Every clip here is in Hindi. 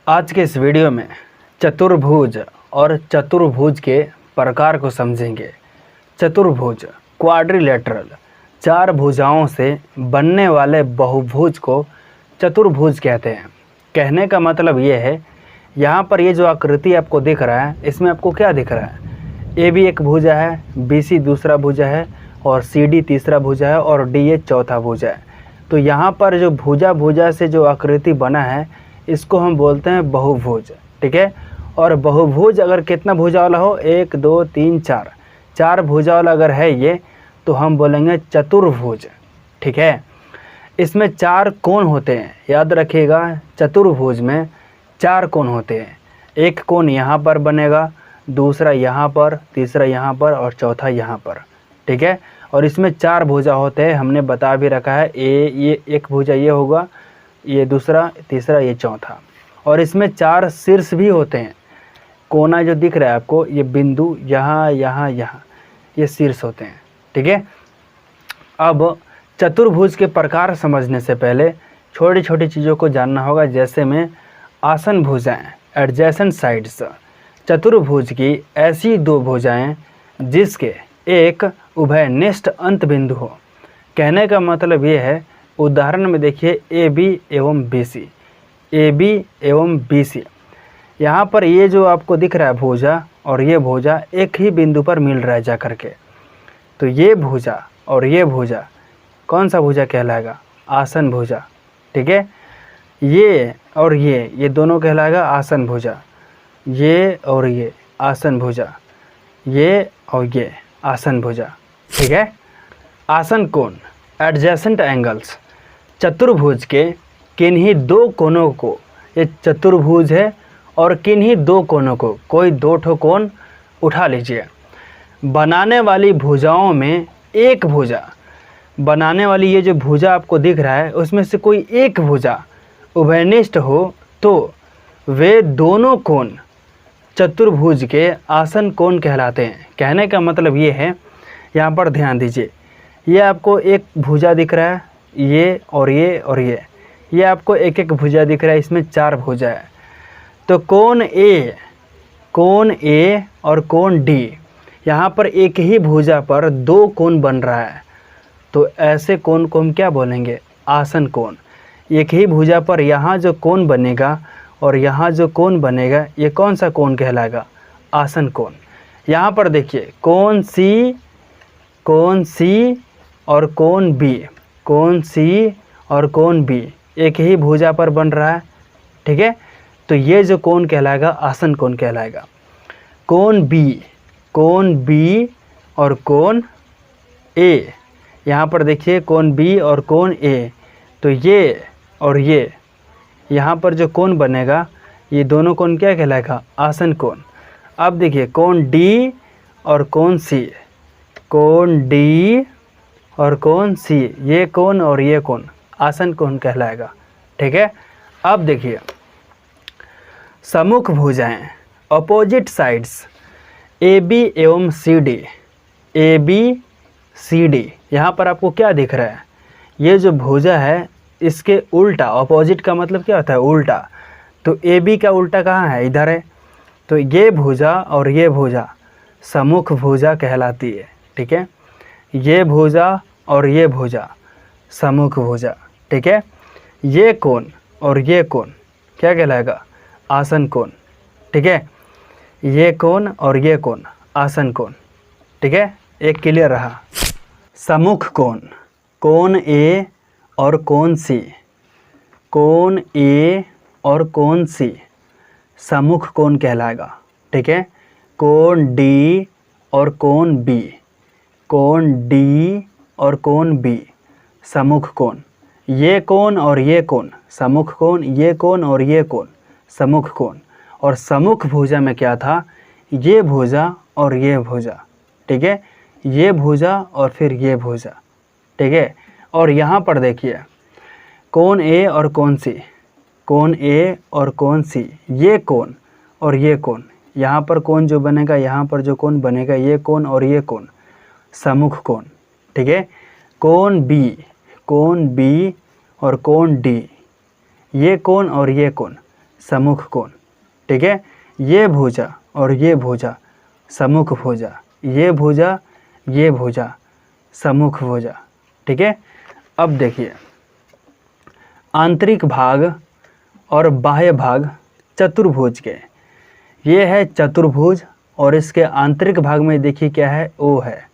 आज के इस वीडियो में चतुर्भुज और चतुर्भुज के प्रकार को समझेंगे। चतुर्भुज क्वाड्रिलेटरल, चार भुजाओं से बनने वाले बहुभुज को चतुर्भुज कहते हैं। कहने का मतलब ये है, यहाँ पर ये जो आकृति आपको दिख रहा है, इसमें आपको क्या दिख रहा है? ए बी एक भुजा है, बी सी दूसरा भुजा है और सी डी तीसरा भुजा है और डी ए चौथा भुजा है। तो यहाँ पर जो भुजा से जो आकृति बना है, इसको हम बोलते हैं बहुभुज। ठीक है। और बहुभुज अगर कितना भुजा वाला हो, 1 2 3 4, चार भुजा वाला अगर है ये, तो हम बोलेंगे चतुर्भुज। ठीक है। इसमें चार कोण होते हैं, याद रखिएगा। चतुर्भुज में चार कोण होते हैं। एक कोण यहाँ पर बनेगा, दूसरा यहाँ पर, तीसरा यहाँ पर और चौथा यहाँ पर। ठीक है। और इसमें चार भुजा होते हैं, हमने बता भी रखा है। ये एक भुजा ये होगा, ये दूसरा, तीसरा, ये चौथा। और इसमें चार शीर्ष भी होते हैं। कोना जो दिख रहा है आपको, ये बिंदु यहाँ यहाँ यहाँ, ये शीर्ष होते हैं। ठीक है। अब चतुर्भुज के प्रकार समझने से पहले छोटी छोटी चीज़ों को जानना होगा, जैसे में आसन भुजाएं, एडजेसेंट साइड्स। चतुर्भुज की ऐसी दो भुजाएं जिसके एक उभयनिष्ठ अंत बिंदु हो। कहने का मतलब ये है, उदाहरण में देखिए ए बी एवं बी सी, ए बी एवं बी सी। यहाँ पर ये जो आपको दिख रहा है भुजा और ये भुजा एक ही बिंदु पर मिल रहा है जा करके, तो ये भुजा और ये भुजा कौन सा भुजा कहलाएगा? आसन भुजा। ठीक है। ये और ये दोनों कहलाएगा आसन भुजा। ये और ये आसन भुजा, ये और ये आसन भुजा। ठीक है। आसन कोण, एडजेसेंट एंगल्स। चतुर्भुज के किन्हीं दो कोनों को, ये चतुर्भुज है और किन्हीं दो कोनों को, कोई दो ठो कोण उठा लीजिए। बनाने वाली भुजाओं में एक भुजा, बनाने वाली ये जो भुजा आपको दिख रहा है, उसमें से कोई एक भुजा उभयनिष्ठ हो, तो वे दोनों कोण चतुर्भुज के आसन कोण कहलाते हैं। कहने का मतलब ये है, यहाँ पर ध्यान दीजिए, ये आपको एक भुजा दिख रहा है, ये और ये और ये आपको एक एक भुजा दिख रहा है। इसमें चार भुजा है। तो कोण ए और कोण डी, यहाँ पर एक ही भुजा पर दो कोण बन रहा है, तो ऐसे कोण को हम क्या बोलेंगे? आसन कोण। एक ही भुजा पर यहाँ जो कोण बनेगा और यहाँ जो कोण बनेगा, ये कौन सा कोण कहलाएगा? आसन कोण। यहाँ पर देखिए कोण सी और कोण बी, कोण सी और कोण बी एक ही भुजा पर बन रहा है। ठीक है। तो ये जो कोण कहलाएगा, आसन कोण कहलाएगा। कोण बी और कोण ए, यहाँ पर देखिए कोण बी और कोण ए, तो ये और ये यहाँ पर जो कोण बनेगा, ये दोनों कोण क्या कहलाएगा? आसन कोण। अब देखिए कोण डी और कोण सी, कोण डी और कोण सी, ये कोण और ये कोण आसन कोण कहलाएगा। ठीक है। अब देखिए सम्मुख भुजाएं, अपोजिट साइड्स, ए बी एवं C D, A B C D. यहाँ पर आपको क्या दिख रहा है? ये जो भुजा है, इसके उल्टा, अपोजिट का मतलब क्या होता है? उल्टा। तो ए बी का उल्टा कहाँ है? इधर है। तो ये भुजा और ये भुजा सम्मुख भुजा कहलाती है। ठीक है। ये भुजा और ये भुजा सम्मुख भुजा। ठीक है। ये कोण और ये कोण क्या कहलाएगा? आसन कोण। ठीक है। ये कोण और ये कोण आसन कोण। ठीक है। एक क्लियर रहा। सम्मुख कोण, कोण ए और कोण सी, कोण ए और कोण सी सम्मुख कोण कहलाएगा। ठीक है। कोण डी और कोण बी, कोण डी और कोण बी सम्मुख कोण। ये कोण और ये कोण सम्मुख कोण, ये कोण और ये कोण सम्मुख कोण। और सम्मुख भुजा में क्या था? ये भुजा और ये भुजा। ठीक है। ये भुजा और फिर ये भुजा। ठीक है। और यहाँ पर देखिए कोण ए और कोण सी, कोण ए और कोण सी, ये कोण और ये कोण, यहाँ पर कोण जो बनेगा, यहाँ पर जो कोण बनेगा, ये कोण और ये कोण सम्मुख कोण। ठीक है। कोण बी और कोण डी, ये कोण और ये कोण सम्मुख कोण। ठीक है, ये भुजा और ये भुजा सम्मुख भुजा, ये भुजा ये भुजा सम्मुख भुजा। ठीक है, अब देखिए आंतरिक भाग और बाह्य भाग चतुर्भुज के, ये है चतुर्भुज और इसके आंतरिक भाग में देखिए क्या है, ओ है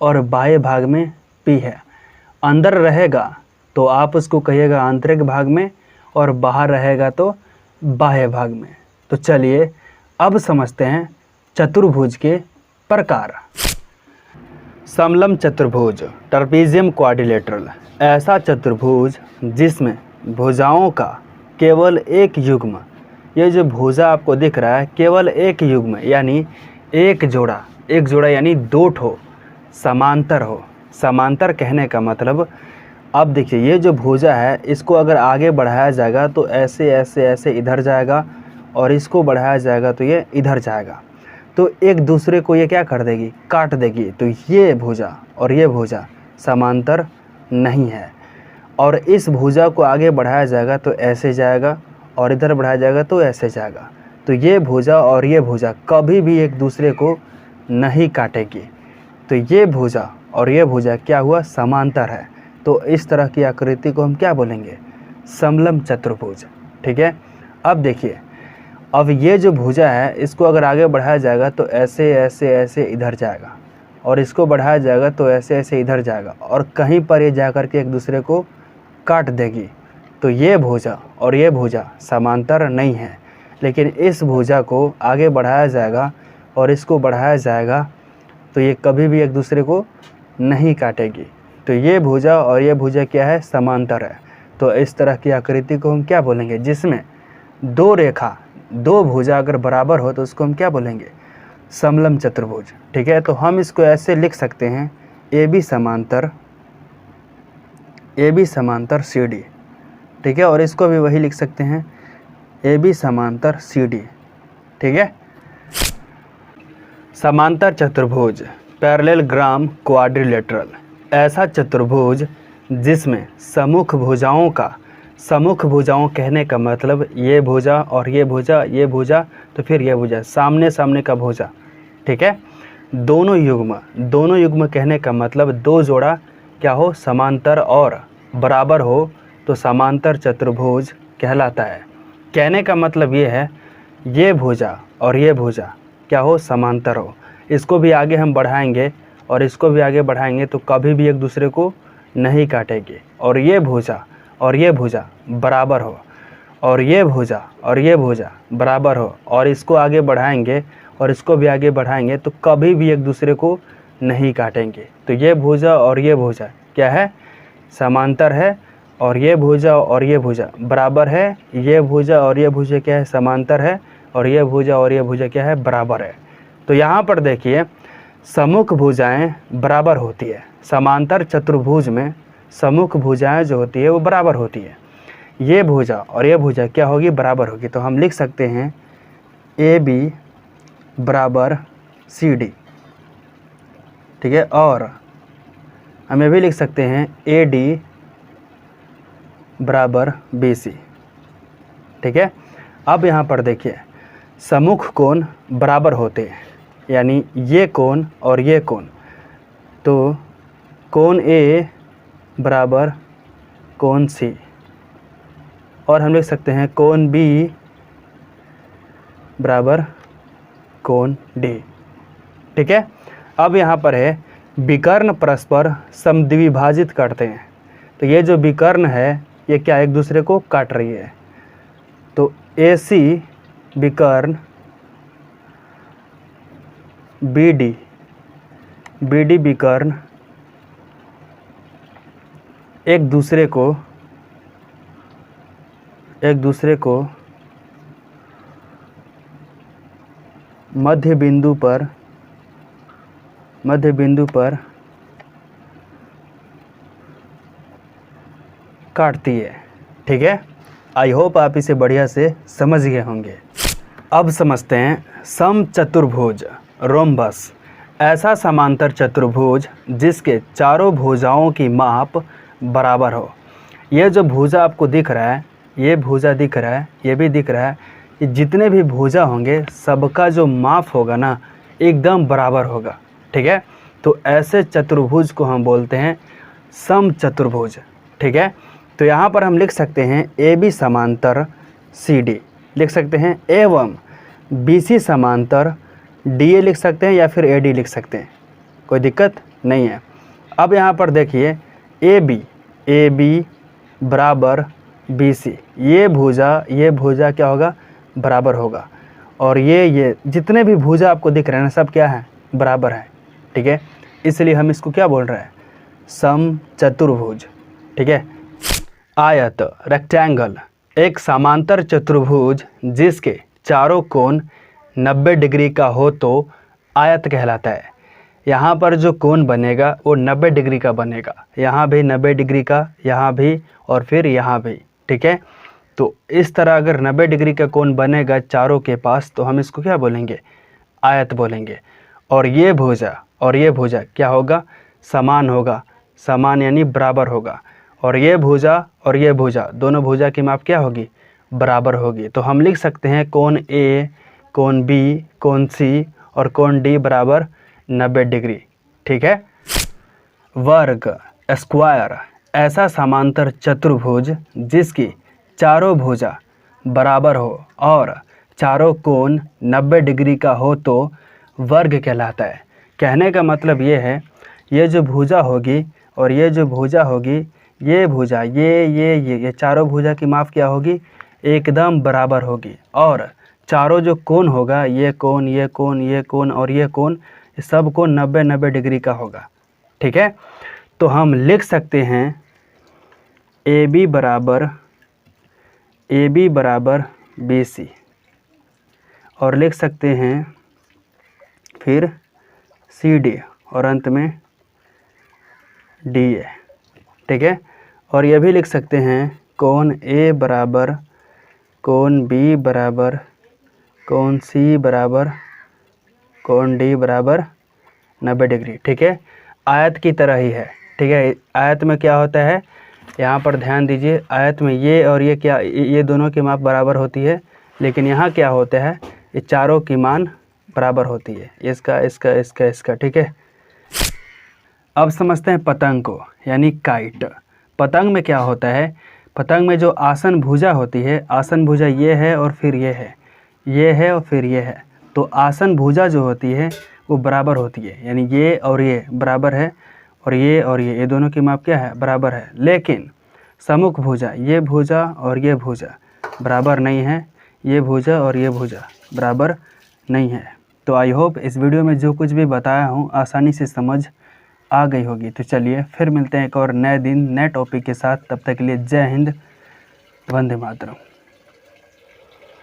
और बाह्य भाग में पी है। अंदर रहेगा तो आप उसको कहिएगा आंतरिक भाग में और बाहर रहेगा तो बाह्य भाग में। तो चलिए अब समझते हैं चतुर्भुज के प्रकार। समलंब चतुर्भुज, ट्रपेजियम क्वाड्रिलेटरल, ऐसा चतुर्भुज जिसमें भुजाओं का केवल एक युग्म, ये जो भुजा आपको दिख रहा है केवल एक युग्म यानी एक जोड़ा यानी दो ठो समांतर हो। समांतर कहने का मतलब, अब देखिए ये जो भुजा है इसको अगर आगे बढ़ाया जाएगा तो ऐसे ऐसे ऐसे इधर जाएगा और इसको बढ़ाया जाएगा तो ये इधर जाएगा, तो एक दूसरे को ये क्या कर देगी, काट देगी। तो ये भुजा और ये भुजा समांतर नहीं है। और इस भुजा को आगे बढ़ाया जाएगा तो ऐसे जाएगा और इधर बढ़ाया जाएगा तो ऐसे जाएगा, तो ये भुजा और ये भुजा कभी भी एक दूसरे को नहीं काटेगी। तो ये भुजा और ये भुजा क्या हुआ, समांतर है। तो इस तरह की आकृति को हम क्या बोलेंगे, समलंब चतुर्भुज। ठीक है, अब देखिए अब ये जो भुजा है इसको अगर आगे बढ़ाया जाएगा तो ऐसे ऐसे ऐसे इधर जाएगा और इसको बढ़ाया जाएगा तो ऐसे ऐसे इधर जाएगा और कहीं पर ये जा कर के एक दूसरे को काट देगी। तो ये भुजा और ये भुजा समांतर नहीं है, लेकिन इस भुजा को आगे बढ़ाया जाएगा और इसको बढ़ाया जाएगा तो ये कभी भी एक दूसरे को नहीं काटेगी। तो ये भुजा और ये भुजा क्या है, समांतर है। तो इस तरह की आकृति को हम क्या बोलेंगे, जिसमें दो रेखा दो भुजा अगर बराबर हो तो उसको हम क्या बोलेंगे, समलंब चतुर्भुज। ठीक है, तो हम इसको ऐसे लिख सकते हैं ए बी समांतर सी डी। ठीक है, और इसको भी वही लिख सकते हैं ए बी समांतर सी डी। ठीक है, समांतर चतुर्भुज, पैरेललोग्राम क्वाड्रिलेटरल, ऐसा चतुर्भुज जिसमें सम्मुख भुजाओं का, सम्मुख भुजाओं कहने का मतलब ये भुजा और ये भुजा, ये भुजा तो फिर ये भुजा, सामने सामने का भुजा। ठीक है, दोनों युग्म कहने का मतलब दो जोड़ा क्या हो, समांतर और बराबर हो तो समांतर चतुर्भुज कहलाता है। कहने का मतलब ये है ये भुजा और ये भुजा क्या हो, समांतर हो। इसको भी आगे हम बढ़ाएंगे और इसको भी आगे बढ़ाएंगे तो कभी भी एक दूसरे को नहीं काटेंगे। और ये भुजा और ये भुजा बराबर हो और ये भुजा और ये भुजा बराबर हो और इसको आगे बढ़ाएंगे और इसको भी आगे बढ़ाएंगे तो कभी भी एक दूसरे को नहीं काटेंगे। तो ये भुजा और ये भुजा क्या है, समांतर है और ये भुजा और ये भुजा बराबर है। ये भुजा और ये भुजा क्या है, समांतर है और ये भुजा और ये भुजा क्या है, बराबर है। तो यहाँ पर देखिए सम्मुख भुजाएं बराबर होती है। समांतर चतुर्भुज में सम्मुख भुजाएं जो होती है वो बराबर होती है। ये भुजा और ये भुजा क्या होगी, बराबर होगी। तो हम लिख सकते हैं ए बी बराबर सी डी। ठीक है, और हम ये भी लिख सकते हैं ए डी बराबर बी सी। ठीक है, अब यहाँ पर देखिए सम्मुख कोण बराबर होते हैं, यानी ये कोण और ये कोण, तो कोण ए बराबर कोण सी, और हम लिख सकते हैं कोण बी बराबर कोण डी। ठीक है, अब यहाँ पर है विकर्ण परस्पर समद्विभाजित करते हैं। तो ये जो विकर्ण है ये क्या एक दूसरे को काट रही है। तो ए सी विकर्ण बी डी विकर्ण एक दूसरे को मध्य बिंदु पर काटती है। ठीक है, आई होप आप इसे बढ़िया से समझ गए होंगे। अब समझते हैं समचतुर्भुज, रोम्बस, ऐसा समांतर चतुर्भुज जिसके चारों भुजाओं की माप बराबर हो। यह जो भुजा आपको दिख रहा है ये भुजा दिख रहा है, ये भी दिख रहा है, ये जितने भी भुजा होंगे सबका जो माप होगा ना एकदम बराबर होगा। ठीक है, तो ऐसे चतुर्भुज को हम बोलते हैं समचतुर्भुज। ठीक है, तो यहाँ पर हम लिख सकते हैं ए बी समांतर सी डी लिख सकते हैं, एवं बी सी समांतर डी ए लिख सकते हैं, या फिर ए डी लिख सकते हैं, कोई दिक्कत नहीं है। अब यहाँ पर देखिए ए बी बराबर बी सी, ये भुजा क्या होगा, बराबर होगा। और ये जितने भी भुजा आपको दिख रहे हैं ना सब क्या है, बराबर है। ठीक है, इसलिए हम इसको क्या बोल रहे हैं, समचतुर्भुज। ठीक है, आयत रेक्टेंगल एक समांतर चतुर्भुज जिसके चारों कोण 90 डिग्री का हो तो आयत कहलाता है। यहाँ पर जो कोण बनेगा वो 90 डिग्री का बनेगा, यहाँ भी 90 डिग्री का, यहाँ भी और फिर यहाँ भी। ठीक है, तो इस तरह अगर 90 डिग्री का कोण बनेगा चारों के पास तो हम इसको क्या बोलेंगे, आयत बोलेंगे। और ये भुजा क्या होगा, समान होगा, समान यानी बराबर होगा। और ये भुजा दोनों भुजा की माप क्या होगी, बराबर होगी। तो हम लिख सकते हैं कोण ए, कोण बी, कोण सी और कोण डी बराबर 90 डिग्री। ठीक है, वर्ग स्क्वायर ऐसा समांतर चतुर्भुज जिसकी चारों भुजा बराबर हो और चारों कोण 90 डिग्री का हो तो वर्ग कहलाता है। कहने का मतलब ये है, ये जो भुजा होगी और ये जो भुजा होगी, ये भुजा ये चारों भुजा की माप क्या होगी, एकदम बराबर होगी। और चारों जो कोण होगा, ये कोण और ये कोण, सब कोण 90 डिग्री का होगा। ठीक है, तो हम लिख सकते हैं ए बी बराबर बी सी और लिख सकते हैं फिर सी डी और अंत में डी ए। ठीक है, और ये भी लिख सकते हैं कोण ए बराबर कोण बी बराबर कोण सी बराबर कोण डी बराबर 90 डिग्री। ठीक है, आयत की तरह ही है। ठीक है, आयत में क्या होता है, यहाँ पर ध्यान दीजिए, आयत में ये और ये क्या, ये दोनों की माप बराबर होती है, लेकिन यहाँ क्या होता है, ये चारों की मान बराबर होती है, इसका। ठीक है, अब समझते हैं पतंग को, यानी काइट। पतंग में क्या होता है, पतंग में जो आसन भुजा होती है, आसन भुजा ये है और फिर ये है और फिर ये है, तो आसन भुजा जो होती है वो बराबर होती है, यानी ये और ये बराबर है और ये दोनों की माप क्या है, बराबर है। लेकिन सम्मुख भुजा, ये भुजा और ये भुजा बराबर नहीं है, ये भुजा और ये भुजा बराबर नहीं है। तो आई होप इस वीडियो में जो कुछ भी बताया हूँ आसानी से समझ आ गई होगी। तो चलिए फिर मिलते हैं एक और नए दिन नए टॉपिक के साथ, तब तक के लिए जय हिंद, वंदे मातरम।